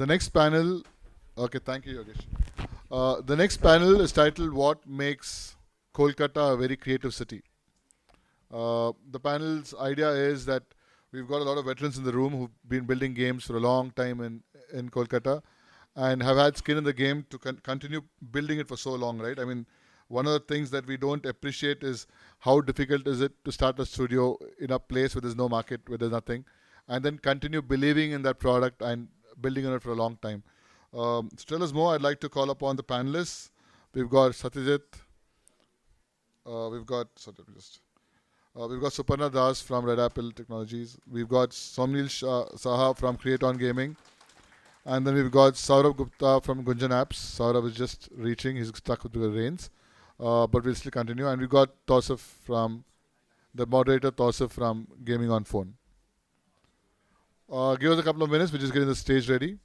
The next panel, okay, thank you, Yogesh. The next panel is titled What Makes Kolkata a Very Creative City. The panel's idea is that we've got a lot of veterans in the room who've been building games for a long time in Kolkata and have had skin in the game to continue building it for so long, right? I mean, one of the things that we don't appreciate is how difficult is it to start a studio in a place where there's no market, where there's nothing, and then continue believing in that product and building on it for a long time. To tell us more, I'd like to call upon the panelists. We've got Satyajit. We've got Suparna Das from Red Apple Technologies. We've got Somneel Saha from CreateOn Gaming. And then we've got Sourav Gupta from Gunjan Apps. Sourav is just reaching. He's stuck with the reins. But we'll still continue. And we've got Tousif from the moderator, Tousif from GamingonPhone. Give us a couple of minutes. We're just getting the stage ready.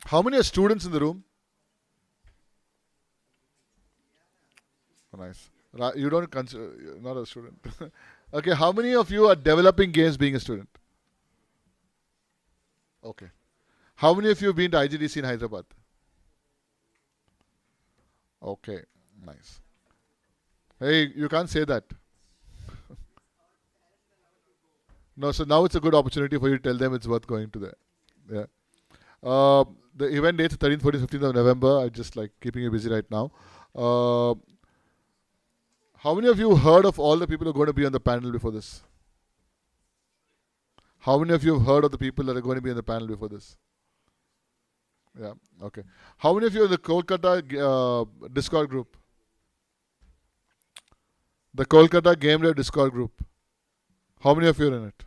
How many are students in the room? Oh, nice. You don't consider, you're not a student. Okay, how many of you are developing games being a student? Okay. How many of you have been to IGDC in Hyderabad? Okay, nice. Hey, you can't say that. No, so now it's a good opportunity for you to tell them it's worth going to there. Yeah. The event dates 13th, 14th, 15th of November. I'm just like keeping you busy right now. How many of you heard of all the people who are going to be on the panel before this? How many of you have heard of the people that are going to be on the panel before this? Yeah, okay. How many of you are in the Kolkata Discord group? The Kolkata Game Dev Discord group. How many of you are in it?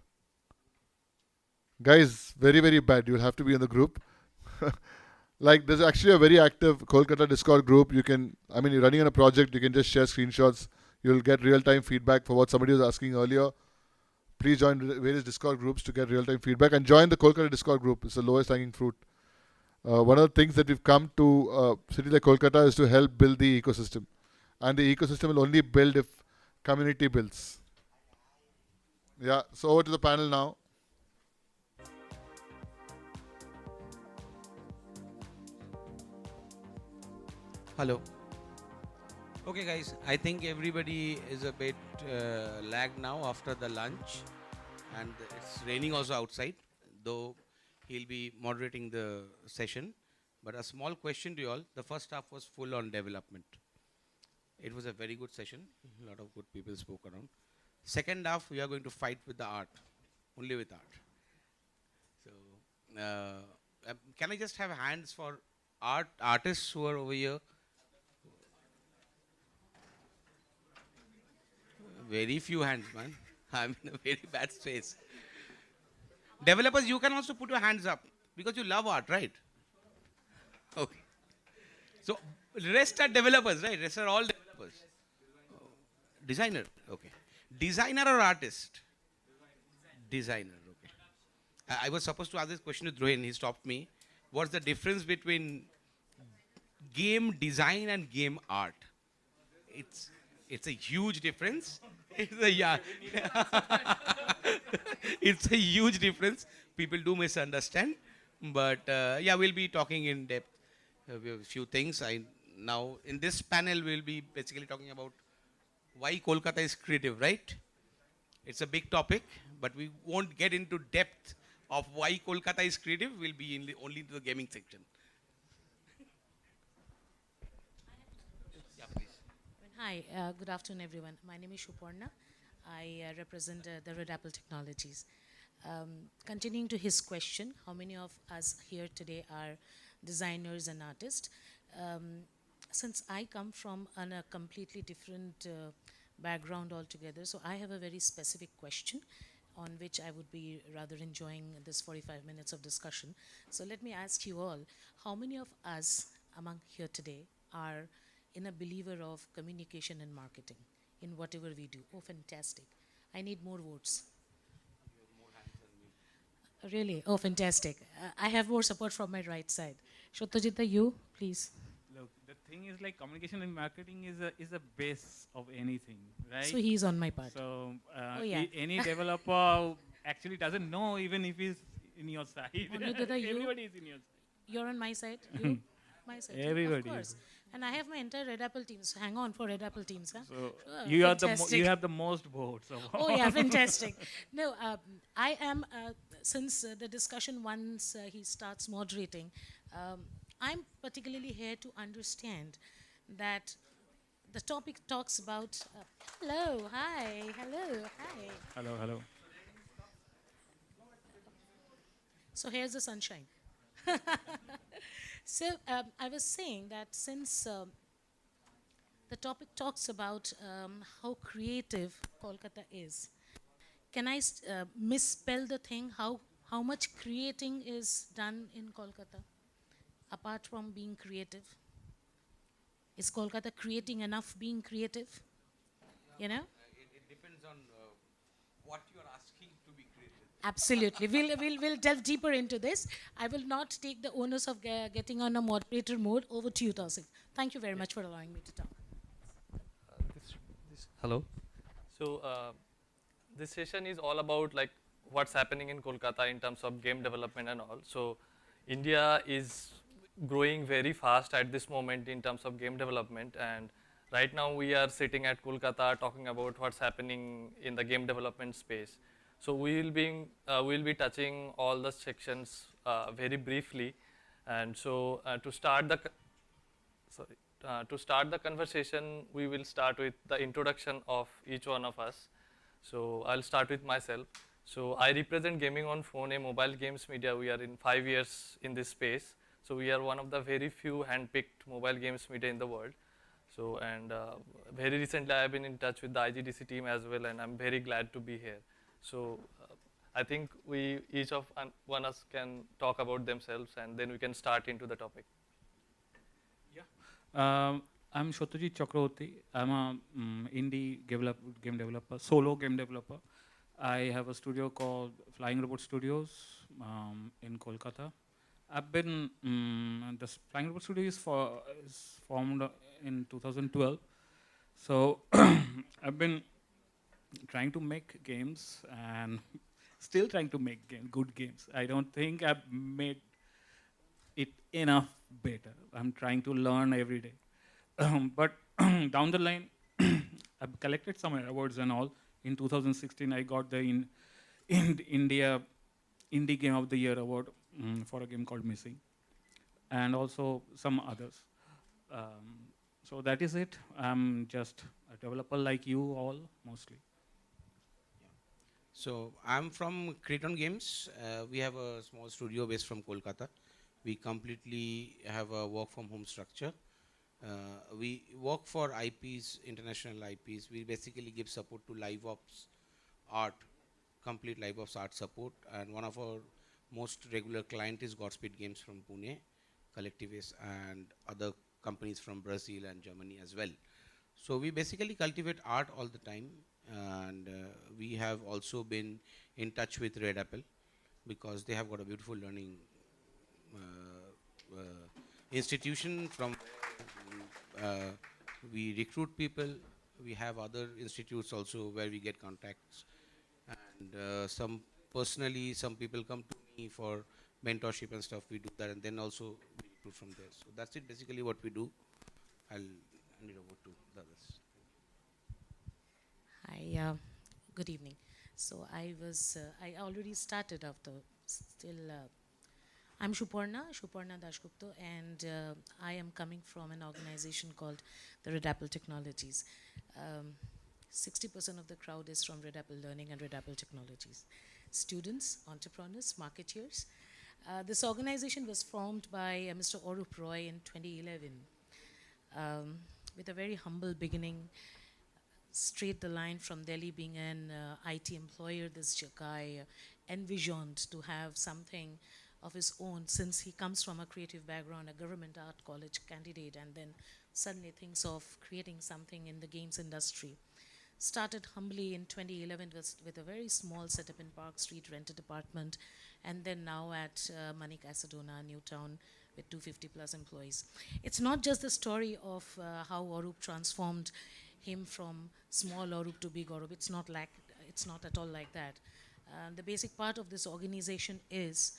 Guys, very, very bad. You'll have to be in the group. Like, there's actually a very active Kolkata Discord group. You can, I mean, you're running on a project, you can just share screenshots. You'll get real-time feedback for what somebody was asking earlier. Please join various Discord groups to get real-time feedback. And join the Kolkata Discord group. It's the lowest hanging fruit. One of the things that we've come to a city like Kolkata is to help build the ecosystem. And the ecosystem will only build if community builds. Yeah, so over to the panel now. Hello. Okay, guys, I think everybody is a bit lagged now after the lunch, and it's raining also outside, though he'll be moderating the session. But a small question to you all. The first half was full on development. It was a very good session. A lot of good people spoke around. Second half, we are going to fight with the art, only with art. So, can I just have hands for artists who are over here? Very few hands, man. I'm in a very bad space. Developers, you can also put your hands up because you love art, right? Okay. So, rest are developers, right? Rest are all developers. Designer, okay. Designer or artist? Designer, okay. I was supposed to ask this question to Drohin. He stopped me. What's the difference between game design and game art? It's a huge difference. Yeah. It's a huge difference. People do misunderstand. But yeah, we'll be talking in depth a few things. Now, in this panel, we'll be basically talking about why Kolkata is creative, right? It's a big topic, but we won't get into depth of why Kolkata is creative. We'll be only into the gaming section. Hi, good afternoon, everyone. My name is Suparna. I represent the Red Apple Technologies. Continuing to his question, how many of us here today are designers and artists? Since I come from a completely different background altogether, so I have a very specific question on which I would be rather enjoying this 45 minutes of discussion. So let me ask you all, how many of us among here today are in a believer of communication and marketing in whatever we do? Oh, fantastic. I need more votes. You have more hands than me. Really? Oh, fantastic. I have more support from my right side. Satyajit, you, please. Look, the thing is like communication and marketing is a base of anything, right? So he's on my part. So Oh, yeah. any developer actually doesn't know even if he's in your side. Only Dada, you- Everybody is in your side. You're on my side. You, my side. You, Everybody of is. course. And I have my entire Red Apple team. So hang on for Red Apple teams, huh? So Sure, you are fantastic. you have the most votes. Oh yeah, fantastic. No, I am, since the discussion once he starts moderating, I'm particularly here to understand that the topic talks about, hello, hi, hello, hi. Hello, hello. So here's the sunshine. So I was saying that since the topic talks about how creative Kolkata is, can I misspell the thing? How much creating is done in Kolkata, apart from being creative? Is Kolkata creating enough being creative? You know? It depends on what you're asking to be creative. Absolutely. We'll delve deeper into this. I will not take the onus of getting on a moderator mode. Over to you, Tousif. Thank you very much for allowing me to talk. Hello. So this session is all about like what's happening in Kolkata in terms of game development and all. So India is growing very fast at this moment in terms of game development, and right now we are sitting at Kolkata talking about what's happening in the game development space. So we'll be touching all the sections very briefly, and so to start the to start the conversation, we will start with the introduction of each one of us. So I'll start with myself. So I represent Gaming on Phone, a mobile games media. We are in 5 years in this space. So we are one of the very few hand-picked mobile games media in the world. So and very recently I have been in touch with the IGDC team as well, and I'm very glad to be here. So I think we each of one of us can talk about themselves, and then we can start into the topic. I'm Satyajit Chakraborty. I'm a indie game developer, solo game developer. I have a studio called Flying Robot Studios in Kolkata. I've been the Flying Robot Studio is formed in 2012. So I've been trying to make games and still trying to make good games. I don't think I've made it enough better. I'm trying to learn every day. But down the line, I've collected some awards and all. In 2016, I got the India Indie Game of the Year award for a game called Missing, and also some others. So that is it. I'm just a developer like you all, mostly. So I'm from CreateOn Games. We have a small studio based from Kolkata. We completely have a work from home structure. We work for IPs, international IPs. We basically give support to live ops art, complete live ops art support. And one of our most regular client is Godspeed Games from Pune, Collectivist, and other companies from Brazil and Germany as well. So we basically cultivate art all the time. And we have also been in touch with Red Apple because they have got a beautiful learning institution from we recruit people. We have other institutes also where we get contacts, and some people come to me for mentorship and stuff. We do that, and then also we recruit from there. So that's it, basically what we do. I'll hand it over to the others. Hi, good evening. So I already started after still. I'm Suparna Dashgupta, and I am coming from an organization called the Red Apple Technologies. 60% of the crowd is from Red Apple Learning and Red Apple Technologies. Students, entrepreneurs, marketeers. This organization was formed by Mr. Arup Roy in 2011 with a very humble beginning. Straight the line from Delhi, being an IT employer, this guy envisioned to have something of his own, since he comes from a creative background, a government art college candidate, and then suddenly thinks of creating something in the games industry. Started humbly in 2011 with a very small setup in Park Street, rented apartment, and then now at Manik Asadona, Newtown, with 250 plus employees. It's not just the story of how Auroop transformed him from small Auroop to big Auroop. It's not at all like that. The basic part of this organization is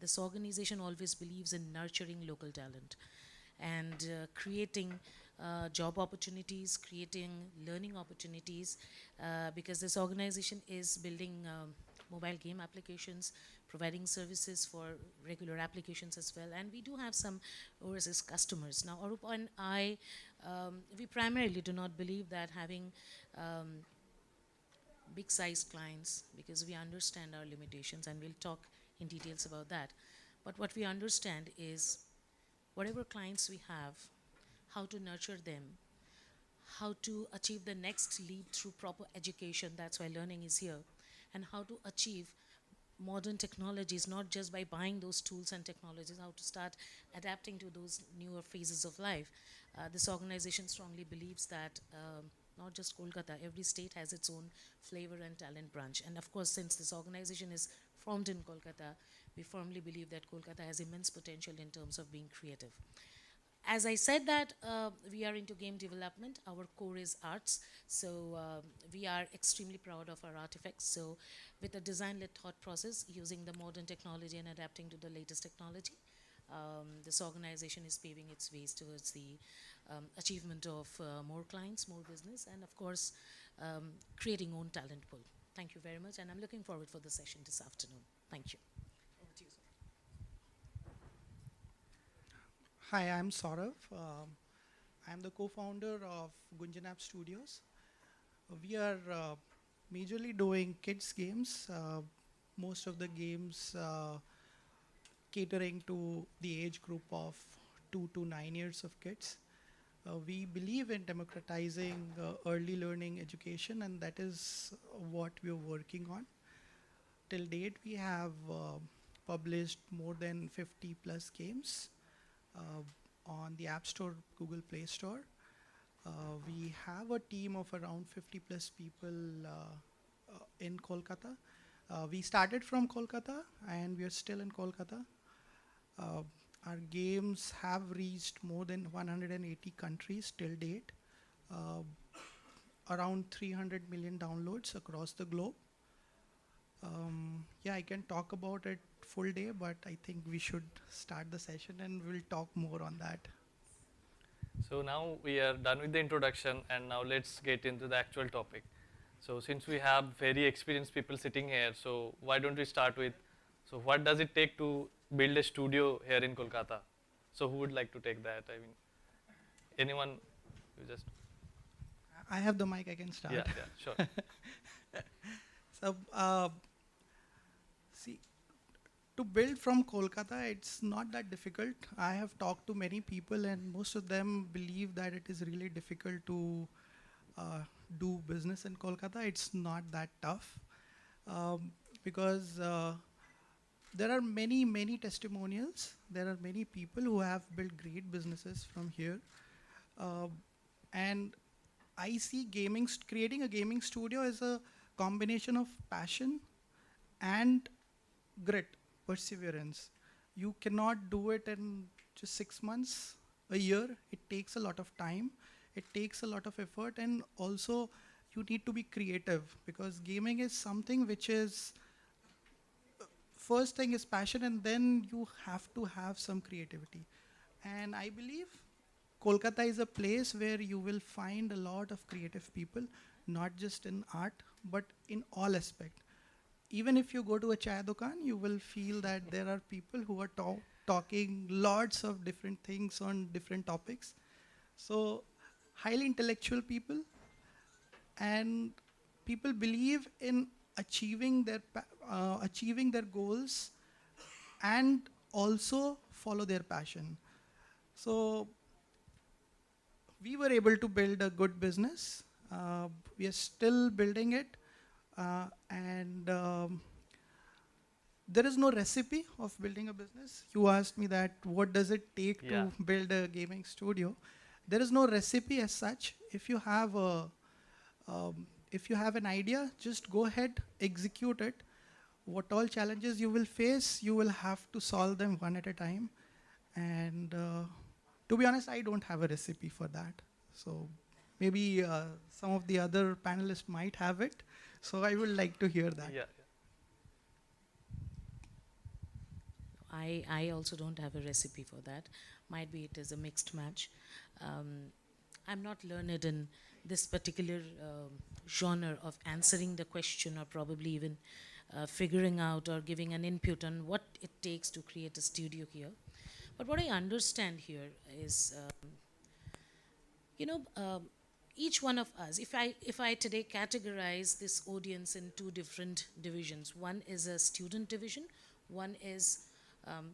this organization always believes in nurturing local talent and creating job opportunities, creating learning opportunities, because this organization is building mobile game applications, providing services for regular applications as well, and we do have some overseas customers. Now, Auroop and I, we primarily do not believe that having big size clients, because we understand our limitations, and we'll talk in details about that. But what we understand is whatever clients we have, how to nurture them, how to achieve the next leap through proper education, that's why learning is here, and how to achieve modern technologies, not just by buying those tools and technologies, how to start adapting to those newer phases of life. This organization strongly believes that not just Kolkata, every state has its own flavor and talent branch. And of course, since this organization is formed in Kolkata, we firmly believe that Kolkata has immense potential in terms of being creative. As I said that we are into game development, our core is arts, so we are extremely proud of our artifacts. So with a design-led thought process, using the modern technology and adapting to the latest technology, this organization is paving its ways towards the achievement of more clients, more business, and of course, creating own talent pool. Thank you very much, and I'm looking forward for the session this afternoon. Thank you. Over to you, sir. Hi, I'm Sourav. I'm the co-founder of Gunjan Studios. We are majorly doing kids games. Most of the games catering to the age group of 2 to 9 years of kids. We believe in democratizing early learning education, and that is what we're working on. Till date, we have published more than 50 plus games on the App Store, Google Play Store. We have a team of around 50 plus people in Kolkata. We started from Kolkata and we are still in Kolkata. Our games have reached more than 180 countries till date, around 300 million downloads across the globe. Yeah, I can talk about it full day, but I think we should start the session and we'll talk more on that. So now we are done with the introduction, and now let's get into the actual topic. So since we have very experienced people sitting here, so why don't we start with, so what does it take to build a studio here in Kolkata? So who would like to take that? I mean, anyone? You just. I have the mic, I can start. Yeah, sure. So, see, to build from Kolkata, it's not that difficult. I have talked to many people, and most of them believe that it is really difficult to do business in Kolkata. It's not that tough because there are many testimonials. There are many people who have built great businesses from here. And I see creating a gaming studio as a combination of passion and grit, perseverance. You cannot do it in just 6 months, a year. It takes a lot of time. It takes a lot of effort, and also you need to be creative, because gaming is something which is, first thing is passion, and then you have to have some creativity. And I believe Kolkata is a place where you will find a lot of creative people, not just in art, but in all aspects. Even if you go to a chai dukan, you will feel that there are people who are talking lots of different things on different topics. So highly intellectual people, and people believe in achieving their goals and also follow their passion. So we were able to build a good business. We are still building it, and there is no recipe of building a business. You asked me that what does it take to build a gaming studio. There is no recipe as such. If you have an idea, just go ahead, execute it. what all challenges you will face, you will have to solve them one at a time. And to be honest, I don't have a recipe for that. So maybe some of the other panelists might have it. So I would like to hear that. Yeah. I also don't have a recipe for that. Might be it is a mixed match. I'm not learned in this particular genre of answering the question, or probably even figuring out or giving an input on what it takes to create a studio here. But what I understand here is, each one of us, if I today categorize this audience in two different divisions, one is a student division, one is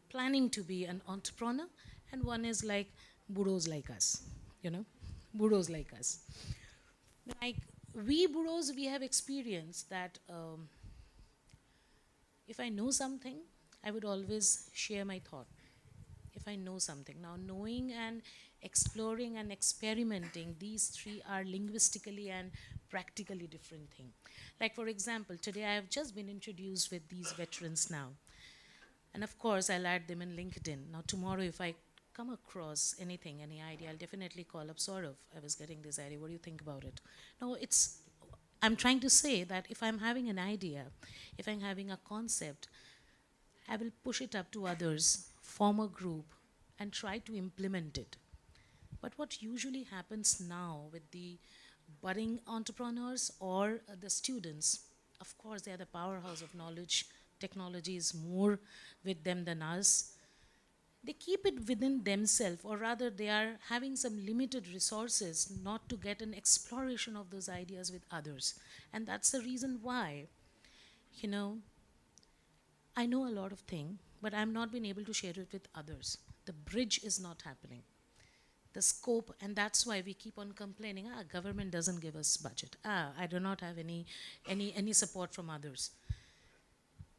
planning to be an entrepreneur, and one is like burros like us, burros like us. Like we burros, we have experienced that if I know something, I would always share my thought. If I know something. Now, knowing and exploring and experimenting, these three are linguistically and practically different things. Like, for example, today I have just been introduced with these veterans now. And of course, I'll add them in LinkedIn. Now, tomorrow, if I come across anything, any idea, I'll definitely call up Sourav. I was getting this idea. What do you think about it? No, I'm trying to say that if I'm having an idea, if I'm having a concept, I will push it up to others, form a group, and try to implement it. But what usually happens now with the budding entrepreneurs or the students, of course, they are the powerhouse of knowledge. Technology is more with them than us. They keep it within themselves, or rather, they are having some limited resources not to get an exploration of those ideas with others. And that's the reason why, I know a lot of things, but I'm not being able to share it with others. The bridge is not happening. The scope, and that's why we keep on complaining, government doesn't give us budget. I do not have any support from others.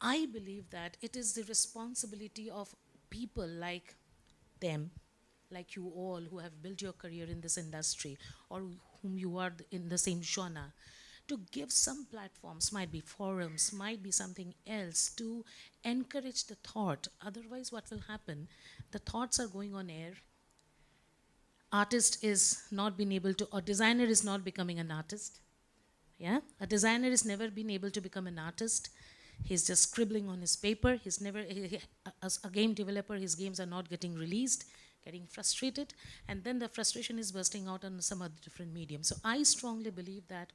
I believe that it is the responsibility of people like them, like you all who have built your career in this industry, or whom you are in the same genre, to give some platforms, might be forums, might be something else, to encourage the thought. Otherwise, what will happen? The thoughts are going on air. Artist is not being able to, or designer is not becoming an artist. Yeah, a designer has never been able to become an artist. He's just scribbling on his paper. He's never, as a game developer, his games are not getting released, getting frustrated, and then the frustration is bursting out on some other different medium. So I strongly believe that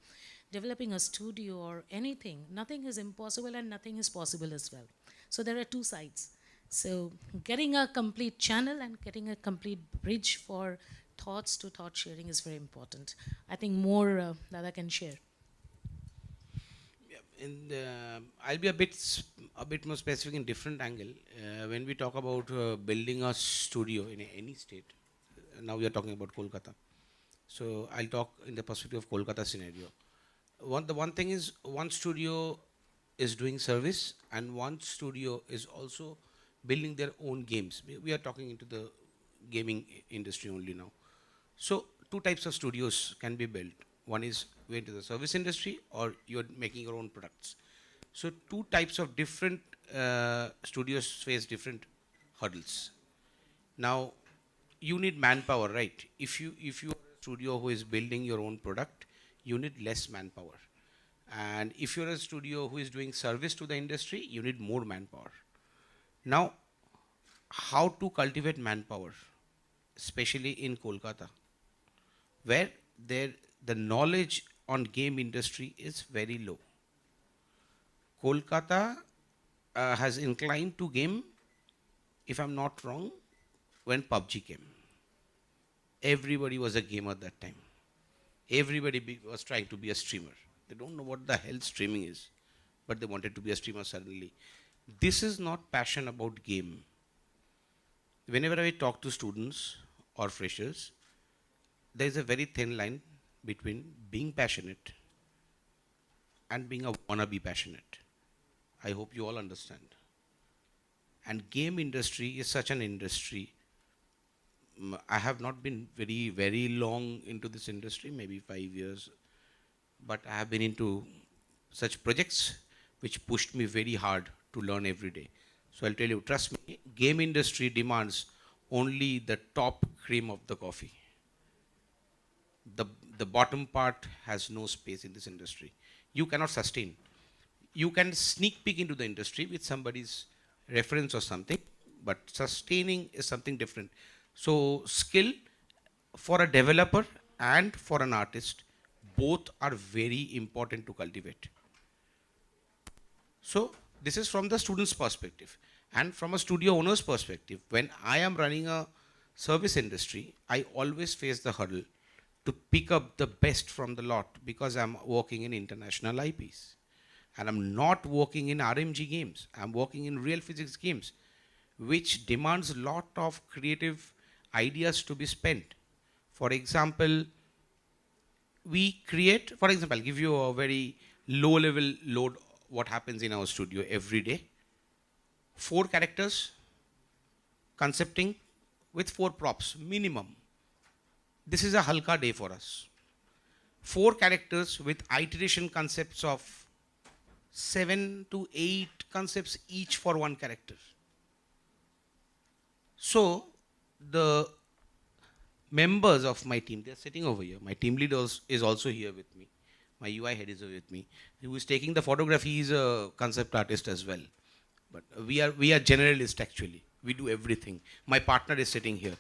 developing a studio or anything, nothing is impossible and nothing is possible as well. So there are two sides. So getting a complete channel and getting a complete bridge for thoughts to thought sharing is very important. I think more Dada can share. I'll be a bit more specific in different angle. When we talk about building a studio in any state, now we are talking about Kolkata. So I'll talk in the perspective of Kolkata scenario. The one thing is, one studio is doing service and one studio is also building their own games. We are talking into the gaming industry only now. So two types of studios can be built. One is way into the service industry, or you're making your own products. So two types of different studios face different hurdles. Now, you need manpower, right? If you are a studio who is building your own product, you need less manpower. And if you're a studio who is doing service to the industry, you need more manpower. Now, how to cultivate manpower, especially in Kolkata, where the knowledge on game industry is very low. Kolkata has inclined to game, if I'm not wrong, when PUBG came. Everybody was a gamer at that time. Everybody was trying to be a streamer. They don't know what the hell streaming is, but they wanted to be a streamer suddenly. This is not passion about game. Whenever I talk to students or freshers, there is a very thin line between being passionate and being a wannabe passionate. I hope you all understand. And game industry is such an industry. I have not been very long into this industry, maybe 5 years, but I have been into such projects which pushed me very hard to learn every day. So I'll tell you, trust me, game industry demands only the top cream of the coffee. The, the bottom part has no space in this industry. You cannot sustain. You can sneak peek into the industry with somebody's reference or something, but sustaining is something different. So skill for a developer and for an artist, both are very important to cultivate. So this is from the student's perspective. And from a studio owner's perspective, when I am running a service industry, I always face the hurdle to pick up the best from the lot because I'm working in international IPs. And I'm not working in RMG games. I'm working in real physics games, which demands a lot of creative ideas to be spent. For example, we create, for example, I'll give you a very low level load what happens in our studio every day. 4 characters concepting with 4 props minimum. This is a halka day for us. 4 characters with iteration concepts of 7 to 8 concepts each for 1 character. So the members of my team, they're sitting over here. My team leader is also here with me. My UI head is with me. Who is taking the photography, he's a concept artist as well. But we are generalists actually. We do everything. My partner is sitting here.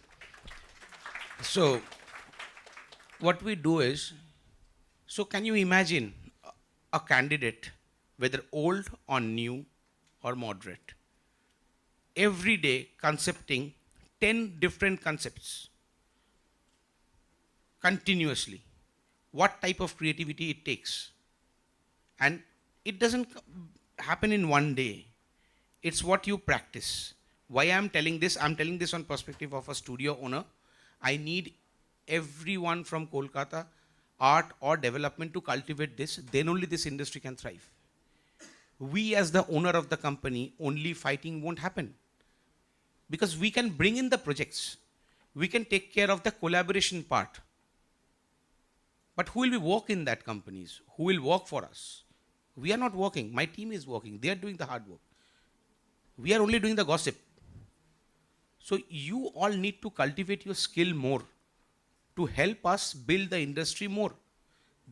So what we do is, so can you imagine a candidate, whether old or new or moderate, every day concepting 10 different concepts continuously? What type of creativity it takes? And it doesn't happen in one day. It's what you practice. Why I'm telling this on perspective of a studio owner. I need everyone from Kolkata, art or development to cultivate this, then only this industry can thrive. We as the owner of the company, only fighting won't happen. Because we can bring in the projects. We can take care of the collaboration part. But who will be work in that companies? Who will work for us? We are not working. My team is working. They are doing the hard work. We are only doing the gossip. So you all need to cultivate your skill more to help us build the industry more.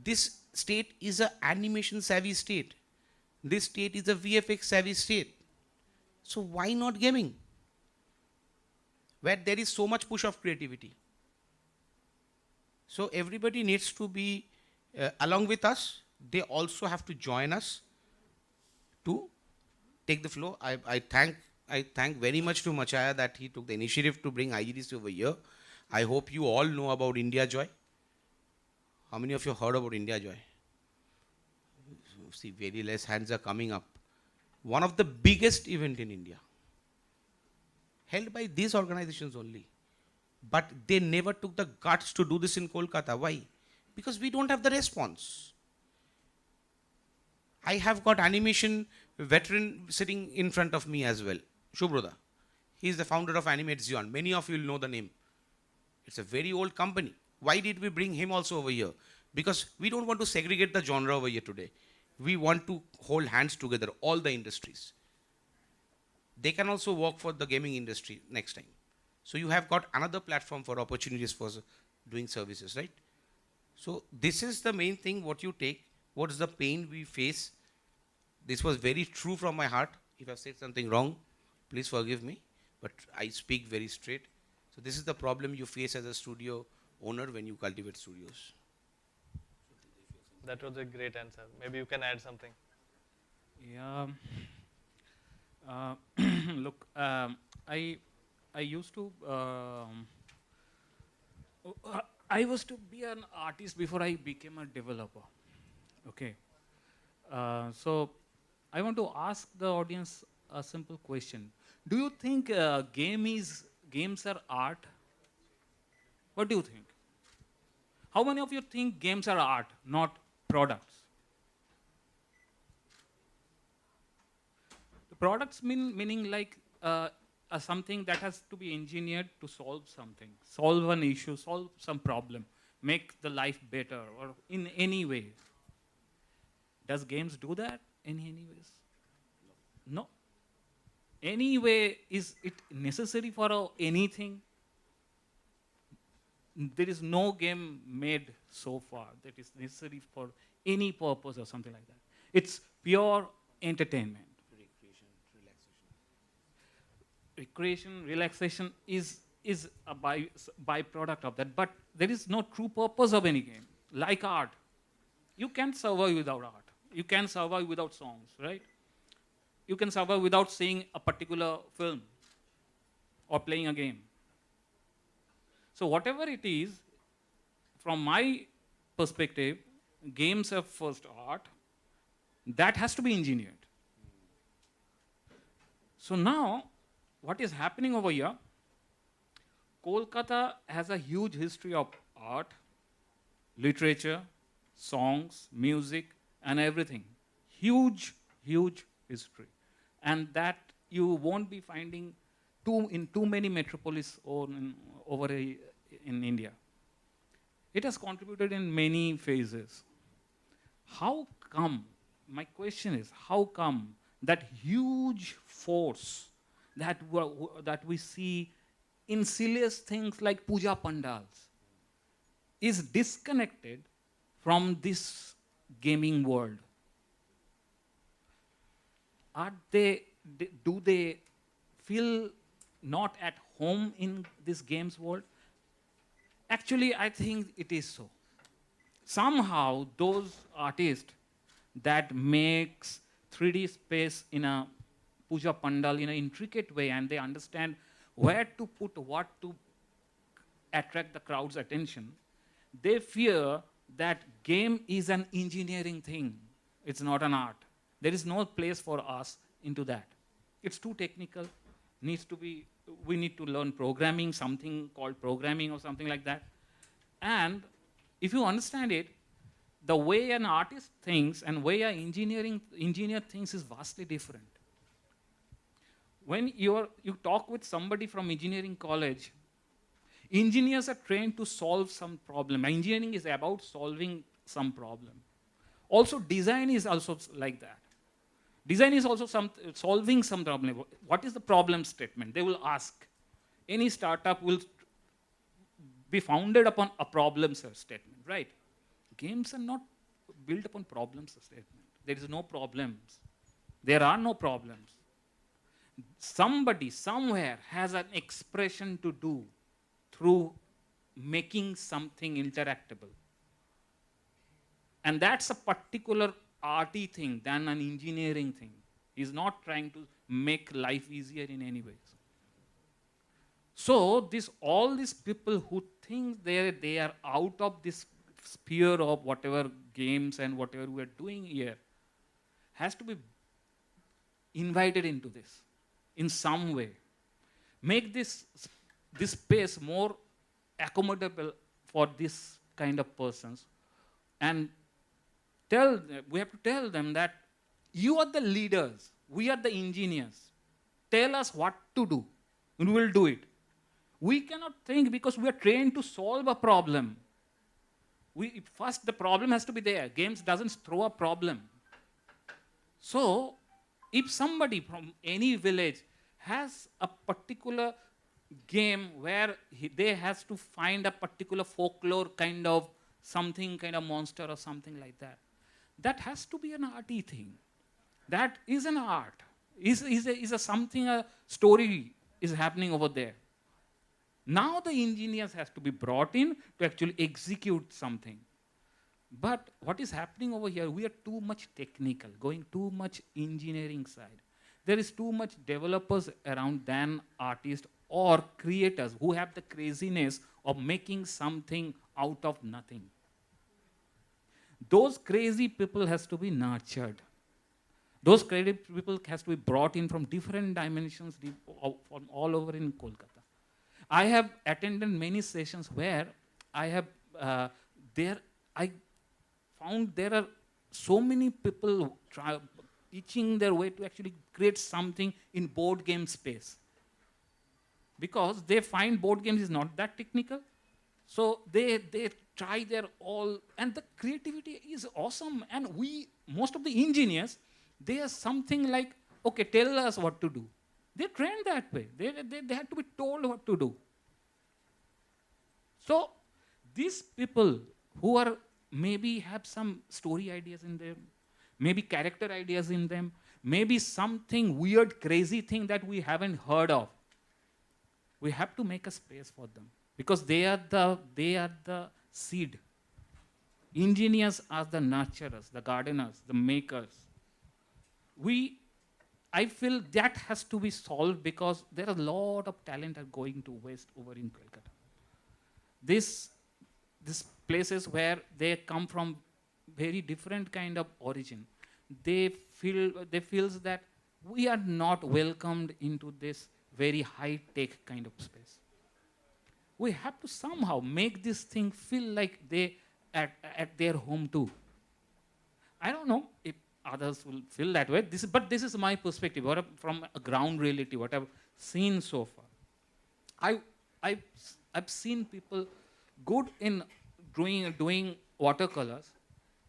This state is an animation savvy state. This state is a VFX savvy state. So why not gaming? Where there is so much push of creativity. So everybody needs to be along with us. They also have to join us to take the flow. I thank very much to Machaya that he took the initiative to bring IGDC over here. I hope you all know about India Joy. How many of you heard about India Joy? See, very less hands are coming up. One of the biggest event in India, held by these organizations only. But they never took the guts to do this in Kolkata. Why? Because we don't have the response. I have got animation veteran sitting in front of me as well, Shubroda. He is the founder of Animate Zion. Many of you will know the name. It's a very old company. Why did we bring him also over here? Because we don't want to segregate the genre over here today. We want to hold hands together, all the industries. They can also work for the gaming industry next time. So you have got another platform for opportunities for doing services, right? So this is the main thing what you take. What is the pain we face? This was very true from my heart. If I've said something wrong, please forgive me. But I speak very straight. So this is the problem you face as a studio owner when you cultivate studios. That was a great answer. Maybe you can add something. Yeah. Look, I used to. I was to be an artist before I became a developer. Okay. So I want to ask the audience a simple question. Do you think games are art? What do you think? How many of you think games are art, not products? The products meaning like something that has to be engineered to solve something, solve an issue, solve some problem, make the life better, or in any way. Does games do that in any ways? No. Anyway, is it necessary for anything? There is no game made so far that is necessary for any purpose or something like that. It's pure entertainment. Recreation, relaxation is a byproduct of that, but there is no true purpose of any game. Like art, you can't survive without art. You can survive without songs, right? You can survive without seeing a particular film or playing a game. So whatever it is, from my perspective, games are first art. That has to be engineered. So now, what is happening over here? Kolkata has a huge history of art, literature, songs, music, and everything. Huge, huge history. And that you won't be finding in too many metropolis in India. It has contributed in many phases. How come, my question is, how come that huge force that we see in silliest things like puja pandals is disconnected from this gaming world? Do they feel not at home in this games world? Actually, I think it is so. Somehow, those artists that makes 3D space in a puja pandal in an intricate way, and they understand where to put what to attract the crowd's attention, they fear that game is an engineering thing. It's not an art. There is no place for us into that. It's too technical. We need to learn programming, something called programming or something like that. And if you understand it, the way an artist thinks and way an engineer thinks is vastly different. When you talk with somebody from engineering college, engineers are trained to solve some problem. Engineering is about solving some problem. Also, design is also like that. Design is also solving some problem. What is the problem statement? They will ask. Any startup will be founded upon a problem statement, right? Games are not built upon problems statement. There is no problems. There are no problems. Somebody somewhere has an expression to do through making something interactable. And that's a particular arty thing than an engineering thing. He's not trying to make life easier in any ways. So all these people who think they are out of this sphere of whatever games and whatever we are doing here has to be invited into this in some way. Make this space more accommodable for this kind of persons, and we have to tell them that you are the leaders, we are the engineers. Tell us what to do, and we will do it. We cannot think because we are trained to solve a problem. First, the problem has to be there. Games doesn't throw a problem. So, if somebody from any village has a particular game where they has to find a particular folklore kind of something, kind of monster or something like that, that has to be an arty thing. That is an art. A story is happening over there. Now the engineers has to be brought in to actually execute something. But what is happening over here, we are too much technical, going too much engineering side. There is too much developers around than artists or creators who have the craziness of making something out of nothing. Those crazy people has to be nurtured. Those crazy people has to be brought in from different dimensions from all over in Kolkata. I have attended many sessions where I found there are so many people teaching their way to actually create something in board game space. Because they find board games is not that technical. So they try their all, and the creativity is awesome. And most of the engineers, they are something like, okay, tell us what to do. They're trained that way. They had to be told what to do. So these people who are maybe have some story ideas in them, maybe character ideas in them, maybe something weird, crazy thing that we haven't heard of, we have to make a space for them because they are the seed. Engineers are the nurturers, the gardeners, the makers. I feel that has to be solved because there are a lot of talent are going to waste over in Kolkata. These places where they come from very different kind of origin, they feels that we are not welcomed into this very high tech kind of space. We have to somehow make this thing feel like they at their home too. I don't know if others will feel that way. But this is my perspective, from a ground reality, what I've seen so far. I've seen people good in doing watercolors,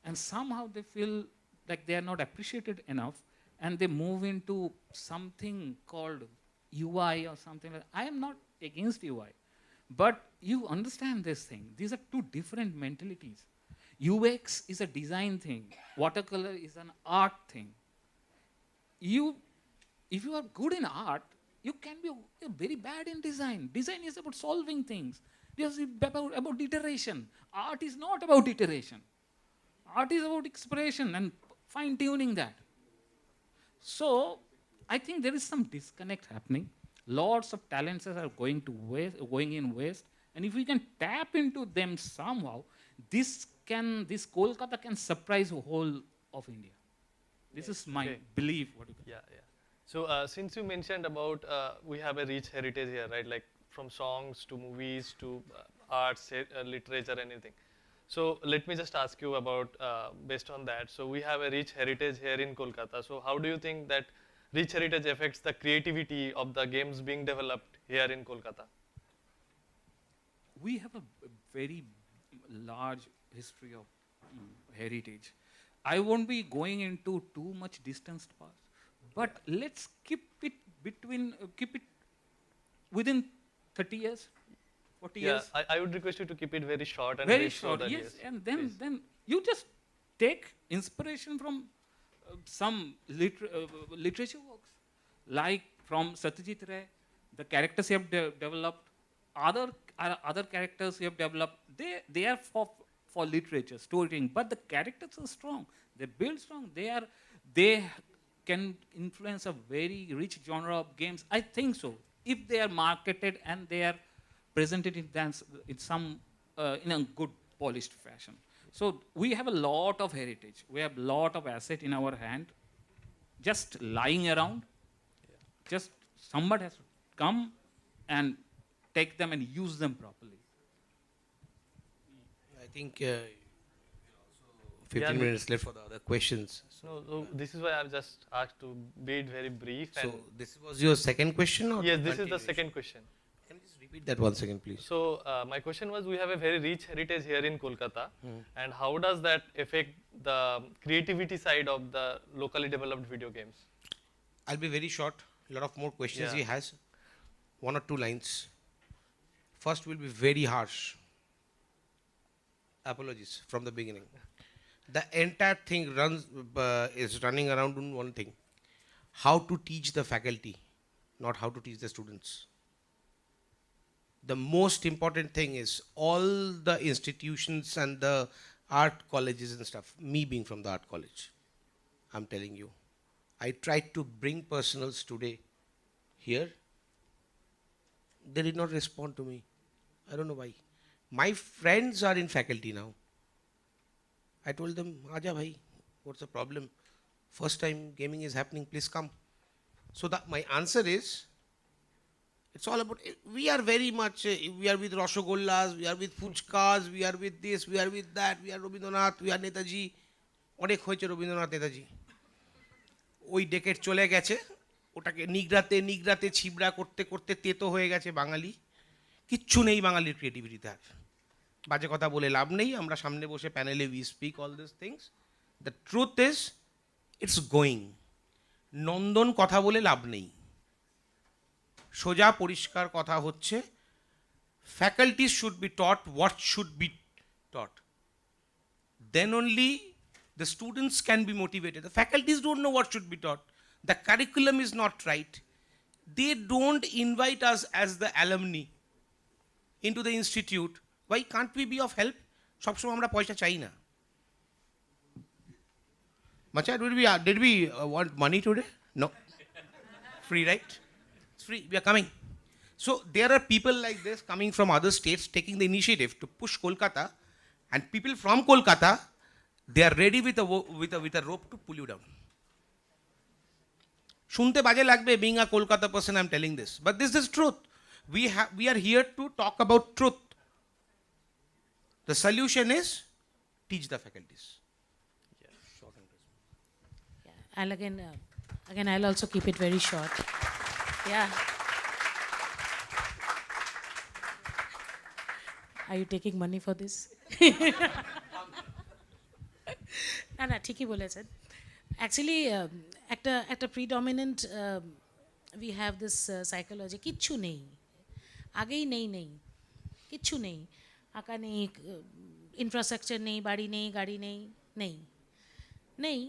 and somehow they feel like they are not appreciated enough, and they move into something called UI or something like that. I am not against UI, but you understand this thing. These are two different mentalities. UX is a design thing. Watercolor is an art thing. If you are good in art, you can be very bad in design. Design is about solving things. It is about iteration. Art is not about iteration. Art is about expression and fine-tuning that. So I think there is some disconnect happening. Lots of talents are going in waste. And if we can tap into them somehow, this Kolkata can surprise the whole of India. This is my belief. Yeah. So since you mentioned about we have a rich heritage here, right? Like from songs to movies to arts, literature, anything. So let me just ask you about based on that. So we have a rich heritage here in Kolkata. So how do you think that rich heritage affects the creativity of the games being developed here in Kolkata? We have a very large history of heritage. I won't be going into too much distance past, but let's keep it within 30 years, 40 years. I would request you to keep it very short and Very brief so short, that yes. And then you just take inspiration from some literature works, like from Satyajit Ray, the characters you have developed, other characters you have developed. They are for literature, storytelling, but the characters are strong. They build strong. They can influence a very rich genre of games. I think so. If they are marketed and they are presented in a good polished fashion. So we have a lot of heritage. We have a lot of asset in our hand, just lying around. Just somebody has to come and take them and use them properly. I think 15 minutes left for the other questions. So this is why I've just asked to be it very brief. So this was your second question? Or yes, this is the second question. Can you just repeat that once again, please? So my question was, we have a very rich heritage here in Kolkata, and how does that affect the creativity side of the locally developed video games? I'll be very short. A lot of more questions he has. 1 or 2 lines. First will be very harsh. Apologies from the beginning. The entire thing is running around on one thing: how to teach the faculty, not how to teach the students. The most important thing is all the institutions and the art colleges and stuff. Me being from the art college, I'm telling you, I tried to bring personals today here. They did not respond to me. I don't know why. My friends are in faculty now. I told them, Aja bhai, what's the problem? First time gaming is happening, please come. So my answer is, it's all about, we are very much, we are with Roshogollas, we are with Fuchkas, we are with this, we are with that, we are Rabindranath, we are Netaji. অনেক হয়েছে রবীন্দ্রনাথ নেতাজি, ওই decade চলে গেছে, ওটাকে নিগড়াতে ছিবড়া করতে করতে তেতো হয়ে গেছে বাঙালি। কিচ্ছু নেই বাঙালির ক্রিয়েটিভিটিতে আর, বাজে কথা বলে লাভ নেই। আমরা সামনে বসে প্যানেলে we speak all this things, the truth is it's going. Nandan কথা বলে লাভ নেই, সোজা পরিষ্কার কথা হচ্ছে faculties should be taught what should be taught. Then only the students can be motivated. The faculties don't know what should be taught. The curriculum is not right. They don't invite us as the alumni into the institute. Why can't we be of help? সবসময় আমরা পয়সা চাই না। Macha, did we want money today? No. Free, right? It's free. We are coming. So there are people like this coming from other states taking the initiative to push Kolkata, and people from Kolkata, they are ready with a rope to pull you down. শুনতে বাজে লাগবে, being a Kolkata person, I'm telling this, but this is truth. We are here to talk about truth. The solution is teach the faculties. Yeah, I'll again, I'll also keep it very short. Yeah. Are you taking money for this? না ঠিকই বলেছেন। Actually, একটা predominant, we have this psychology, কিচ্ছু নেই, আগেই নেই, কিচ্ছু নেই, আঁকা নেই, infrastructure নেই, বাড়ি নেই, গাড়ি নেই.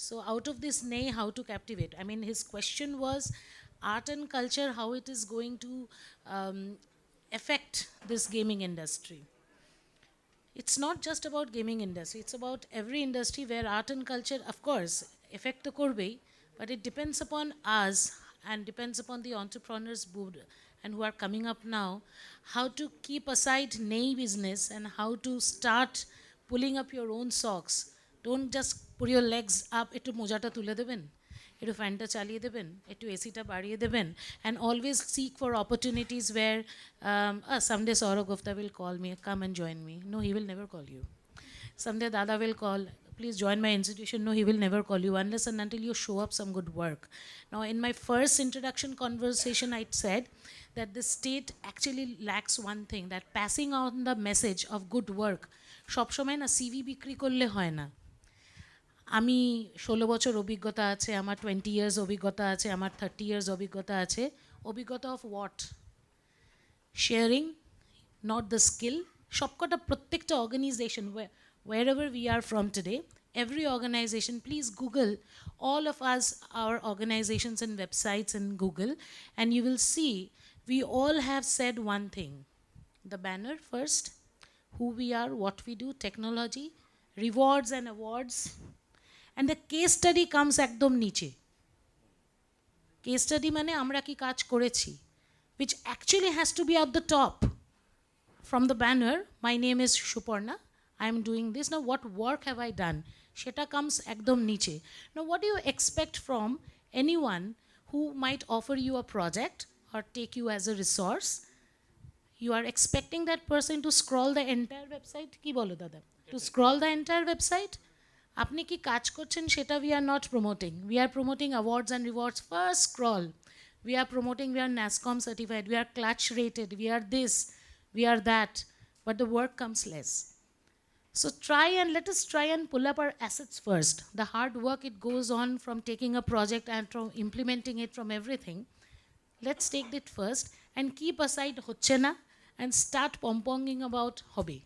So out of this nay, how to captivate? I mean, his question was art and culture, how it is going to affect this gaming industry. It's not just about gaming industry, it's about every industry where art and culture, of course, affect the korbe, but it depends upon us and depends upon the entrepreneurs and who are coming up now, how to keep aside nay business and how to start pulling up your own socks. Don't just put your legs up, একটু মোজাটা তুলে দেবেন, একটু ফ্যানটা চালিয়ে দেবেন, একটু এসিটা বাড়িয়ে দেবেন, and always seek for opportunities where someday Sourav Gupta will call me, come and join me. No, he will never call you. Someday Dada will call, please join my institution. No, he will never call you unless and until you show up some good work. Now, in my first introduction conversation, I said that the state actually lacks one thing, that passing on the message of good work. সবসময় না CV বিক্রি করলে হয় না। আমি 16 বছর অভিজ্ঞতা আছে, আমার 20 years অভিজ্ঞতা আছে, আমার 30 years অভিজ্ঞতা আছে। অভিজ্ঞতা of what? Sharing, not the skill. সবকটা প্রত্যেকটা organization, wherever we are from today, every organization, please Google all of us, our organizations and websites in Google, and you will see we all have said one thing. The banner first, who we are, what we do, technology, rewards and awards, and the case study comes ekdom niche. Case study মানে আমরা কি কাজ করেছি, which actually has to be at the top. From the banner, my name is Suparna, I am doing this, now what work have I done? Sheta comes ekdom niche. Now what do you expect from anyone who might offer you a project or take you as a resource? You are expecting that person to scroll the entire website? Ki bolo dada? To scroll the entire website? আপনি কি কাজ করছেন সেটা we are not promoting. We are promoting awards and rewards. First scroll. We are promoting, we are NASCOM certified, we are clutch rated, we are this, we are that. But the work comes less. So let us try and pull up our assets first. The hard work, it goes on from taking a project and from implementing it from everything. Let's take it first and keep aside hochche na and start pom-ponging about hobby.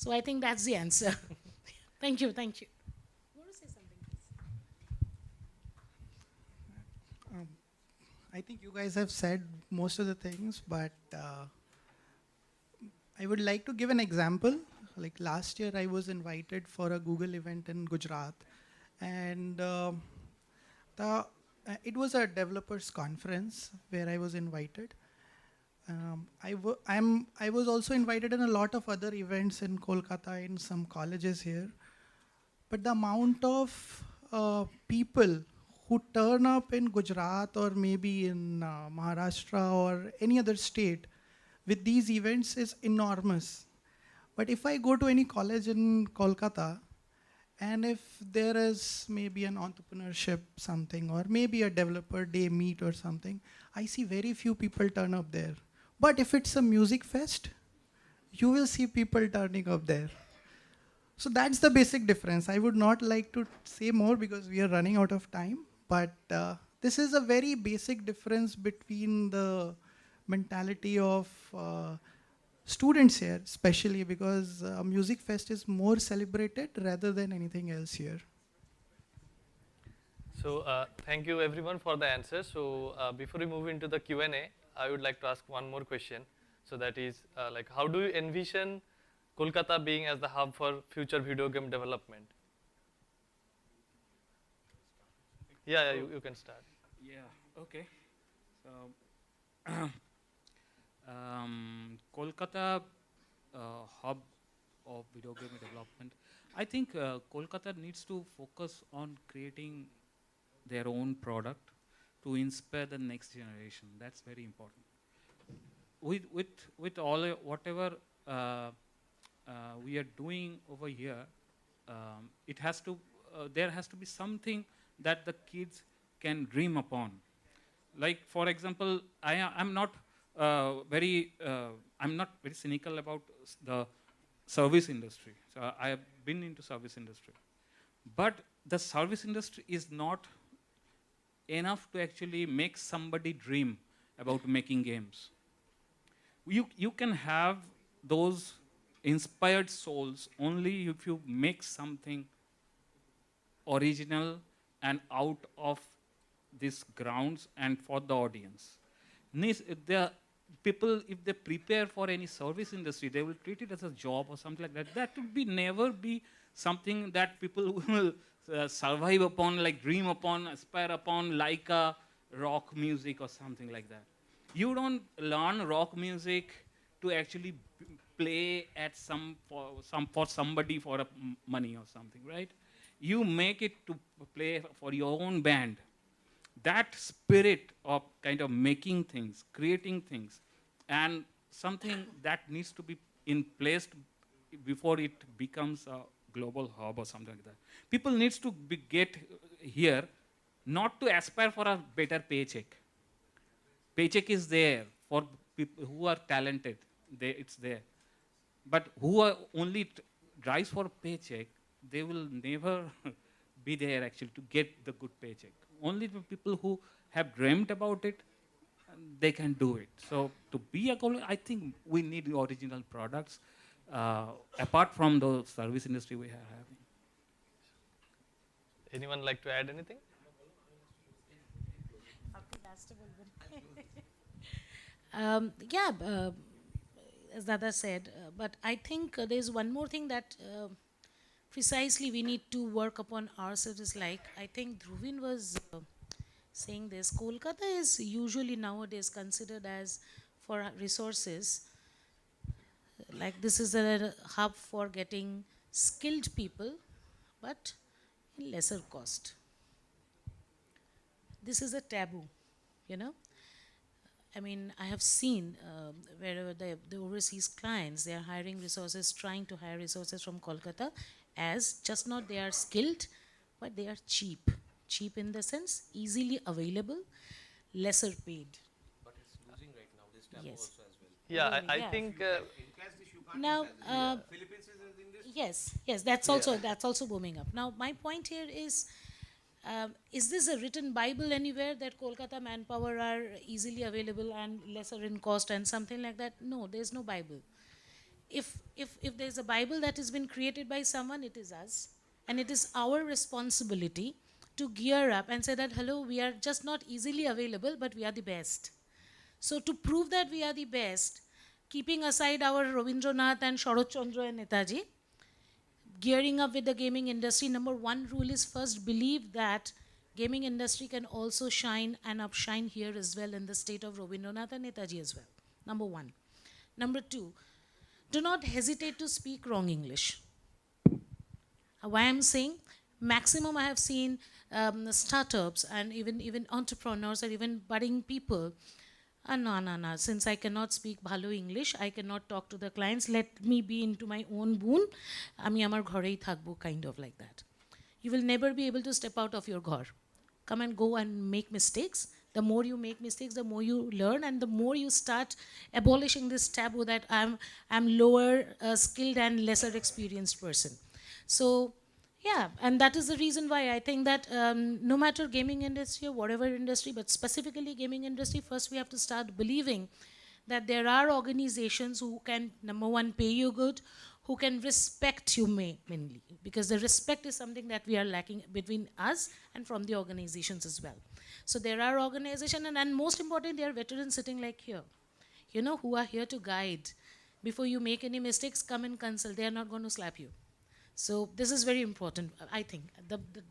So I think that's the answer. Thank you. I think you guys have said most of the things, but I would like to give an example. Like last year, I was invited for a Google event in Gujarat, and it was a developers conference where I was invited. I was also invited in a lot of other events in Kolkata, in some colleges here, but the amount of people who turn up in Gujarat or maybe in Maharashtra or any other state with these events is enormous. But if I go to any college in Kolkata, and if there is maybe an entrepreneurship something or maybe a developer day meet or something, I see very few people turn up there. But if it's a music fest, you will see people turning up there. So that's the basic difference. I would not like to say more because we are running out of time. But this is a very basic difference between the mentality of students here, especially because Music Fest is more celebrated rather than anything else here. So thank you everyone for the answer. So before we move into the Q&A, I would like to ask one more question. So that is like, how do you envision Kolkata being as the hub for future video game development? Yeah, you can start. Yeah, okay. So, Kolkata hub of video game development. I think Kolkata needs to focus on creating their own product to inspire the next generation. That's very important. With all whatever we are doing over here, it has to there has to be something that the kids can dream upon. Like for example, I'm not very cynical about the service industry. So I have been into service industry, but the service industry is not enough to actually make somebody dream about making games. You can have those inspired souls only if you make something original and out of these grounds and for the audience. The people, if they prepare for any service industry, they will treat it as a job or something like that. That would be never be something that people will survive upon, like dream upon, aspire upon, like a rock music or something like that. You don't learn rock music to actually play at for somebody for money or something, right? You make it to play for your own band. That spirit of kind of making things, creating things, and something that needs to be in place before it becomes a global hub or something like that. People needs to get here not to aspire for a better paycheck. Paycheck is there for people who are talented. It's there. But who are only drives for a paycheck, they will never be there actually to get the good paycheck. Only the people who have dreamt about it, they can do it. So to be a college, I think we need original products apart from the service industry we are having. Anyone like to add anything? As Dada said, but I think there's one more thing that precisely we need to work upon ourselves. Is like, I think Dhruvin was saying this, Kolkata is usually nowadays considered as, for resources, like this is a hub for getting skilled people, but in lesser cost. This is a taboo, you know. I mean, I have seen wherever the overseas clients, they are hiring resources, trying to hire resources from Kolkata as just not they are skilled, but they are cheap. Cheap in the sense, easily available, lesser paid. But it's losing right now, this taboo Yes. also as well. Yeah, I Yeah. think Now, Philippines is in this. yes, that's also booming up. Now, my point here is this a written Bible anywhere that Kolkata manpower are easily available and lesser in cost and something like that? No, there's no Bible. If there's a Bible that has been created by someone, it is us, and it is our responsibility to gear up and say that, hello, we are just not easily available, but we are the best. So to prove that we are the best, keeping aside our Rabindranath and Sharat Chandra and Netaji, gearing up with the gaming industry, number one rule is first believe that gaming industry can also shine and upshine here as well in the state of Rabindranath and Netaji as well. Number one. Number two, do not hesitate to speak wrong English. Why I'm saying, maximum I have seen startups and even entrepreneurs or even budding people, no, since I cannot speak bhalo English, I cannot talk to the clients, let me be into my own boon, ami amar ghorei thakbo, kind of like that. You will never be able to step out of your ghor. Come and go and make mistakes. The more you make mistakes, the more you learn, and the more you start abolishing this taboo that I'm lower skilled and lesser experienced person. So yeah, and that is the reason why I think that no matter gaming industry or whatever industry, but specifically gaming industry, first we have to start believing that there are organizations who can, number one, pay you good, who can respect you mainly, because the respect is something that we are lacking between us and from the organizations as well. So there are organizations, and most important, there are veterans sitting like here, you know, who are here to guide. Before you make any mistakes, come and consult. They are not going to slap you. So this is very important, I think.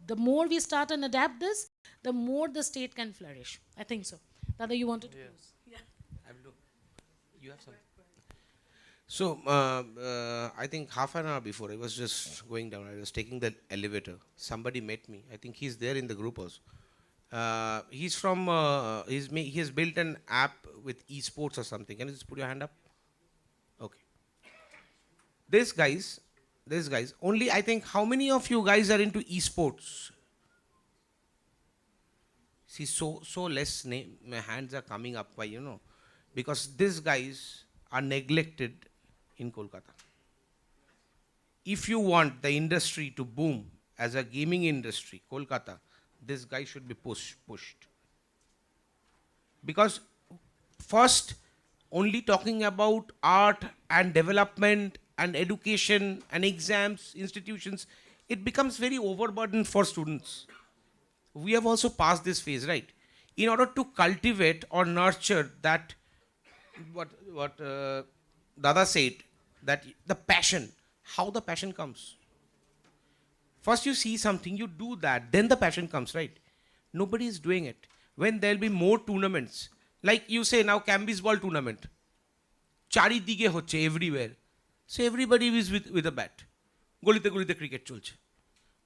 The more we start and adapt this, the more the state can flourish. I think so. Dada, you wanted to close? Yeah. I will do. You have something? So, I think half an hour before, I was just going down. I was taking the elevator. Somebody met me. I think he's there in the group also. He's from, he has built an app with esports or something. Can you just put your hand up? Okay. This guys, only I think, how many of you guys are into esports? See, so less hands are coming up by, you know, because these guys are neglected in Kolkata. If you want the industry to boom as a gaming industry, Kolkata, this guy should be pushed. Because first, only talking about art and development and education and exams, institutions, it becomes very overburdened for students. We have also passed this phase, right? In order to cultivate or nurture that, what Dada said, that the passion, how the passion comes. First you see something, you do that, then the passion comes, right? Nobody is doing it. When there will be more tournaments, like you say now, Cambis ball tournament, chari dige hoche everywhere. So everybody is with a bat. Golite cricket cholche.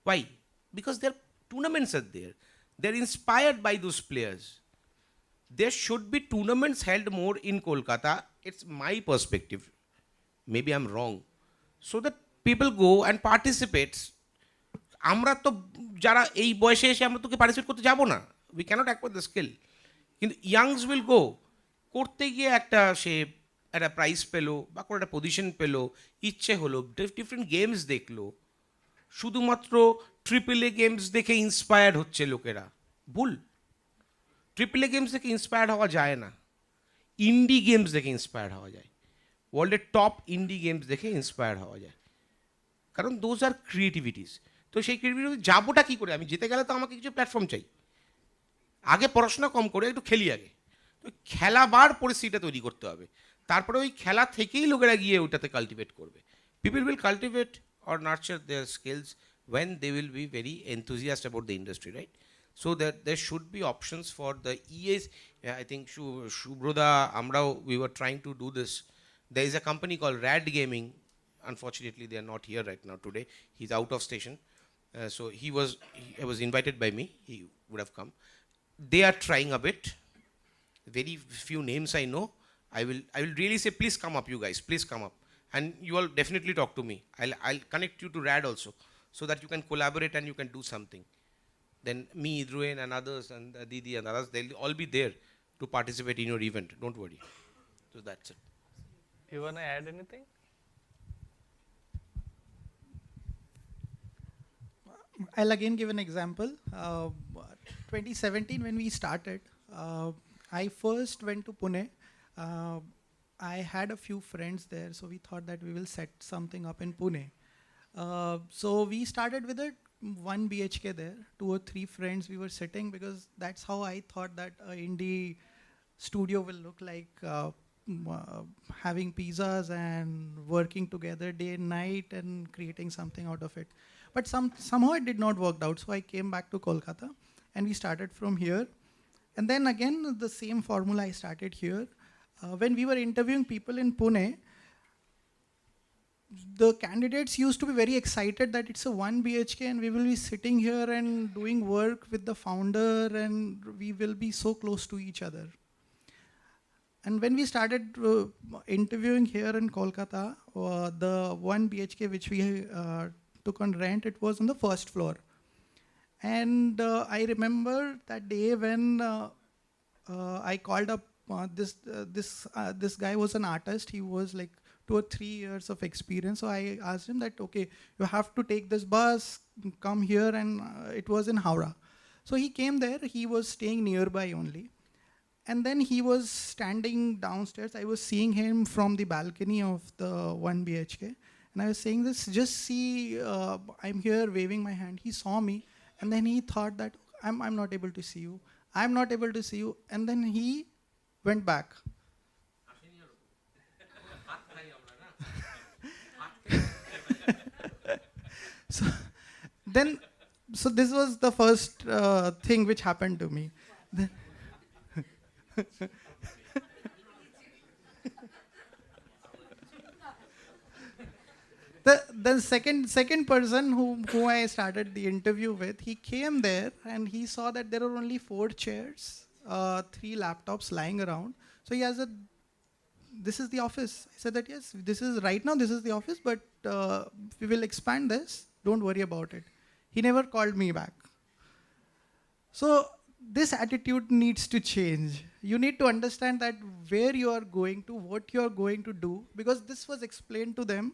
Why? Because their tournaments are there. They're inspired by those players. There should be tournaments held more in Kolkata. It's my perspective. Maybe I'm wrong. So that people go and participate. আমরা তো যারা এই বয়সে এসে আমরা তোকে participate করতে যাব না, we cannot acquire the skill, কিন্তু ইয়াংস উইল গো, করতে গিয়ে সে একটা প্রাইজ পেলো বা কোনো একটা পজিশন পেলো, ইচ্ছে হলো, ডিফারেন্ট গেমস দেখলো, শুধুমাত্র ট্রিপল এ গেমস দেখে ইন্সপায়ার্ড হচ্ছে লোকেরা, ভুল। ট্রিপল এ গেমস দেখে ইন্সপায়ার্ড হওয়া যায় না, ইন্ডি গেমস দেখে ইন্সপায়ার্ড হওয়া যায়, ওয়ার্ল্ডের টপ ইন্ডি গেমস দেখে ইন্সপায়ার্ড হওয়া যায়, কারণ দোজ আর ক্রিয়েটিভিটিস। তো সেই ক্রিয়েটিভিটি যাবোটা কী করে? আমি যেতে গেলে তো আমাকে কিছু প্ল্যাটফর্ম চাই, আগে পড়াশোনা কম করে একটু খেলি আগে, তো খেলাবার পরিস্থিতিটা তৈরি করতে হবে, তারপরে ওই খেলা থেকেই লোকেরা গিয়ে ওটাতে কাল্টিভেট করবে। People will cultivate or nurture their skills when they will be very enthusiastic about the industry, right? So that there should be options for the EAs. I think Shubroda, Amrao, we were trying to do this. There is a company called Rad Gaming. Unfortunately, they are not here right now today. He's out of station. So he was invited by me. He would have come. They are trying a bit. Very few names I know. I will really say, please come up, you guys. Please come up. And you all definitely talk to me. I'll connect you to Rad also, so that you can collaborate and you can do something. Then me, Druin and others, and Didi and others, they'll all be there to participate in your event. Don't worry. So that's it. You want to add anything? I'll again give an example. 2017, when we started, I first went to Pune. I had a few friends there, so we thought that we will set something up in Pune. So we started with a 1 BHK there, 2 or 3 friends we were sitting, because that's how I thought that an indie studio will look like, having pizzas and working together day and night and creating something out of it. But somehow it did not work out, so I came back to Kolkata and we started from here. And then again, the same formula I started here. When we were interviewing people in Pune, the candidates used to be very excited that it's a 1 BHK and we will be sitting here and doing work with the founder and we will be so close to each other. And when we started interviewing here in Kolkata, the 1 BHK which we took on rent, it was on the first floor. And I remember that day when I called up this guy was an artist. He was like 2 or 3 years of experience. So I asked him that, okay, you have to take this bus, come here, and it was in Howrah. So he came there. He was staying nearby only. And then he was standing downstairs. I was seeing him from the balcony of the 1 BHK. And I was saying this, just see, I'm here waving my hand. He saw me. And then he thought that, I'm not able to see you. I'm not able to see you. And then he went back. so then, so this was the first thing which happened to me. Then the second person who I started the interview with, he came there and he saw that there are only 4 chairs, 3 laptops lying around. So he has a, this is the office. I said that yes, this is right now, this is the office, but we will expand this. Don't worry about it. He never called me back. So this attitude needs to change. You need to understand that where you are going to, what you are going to do, because this was explained to them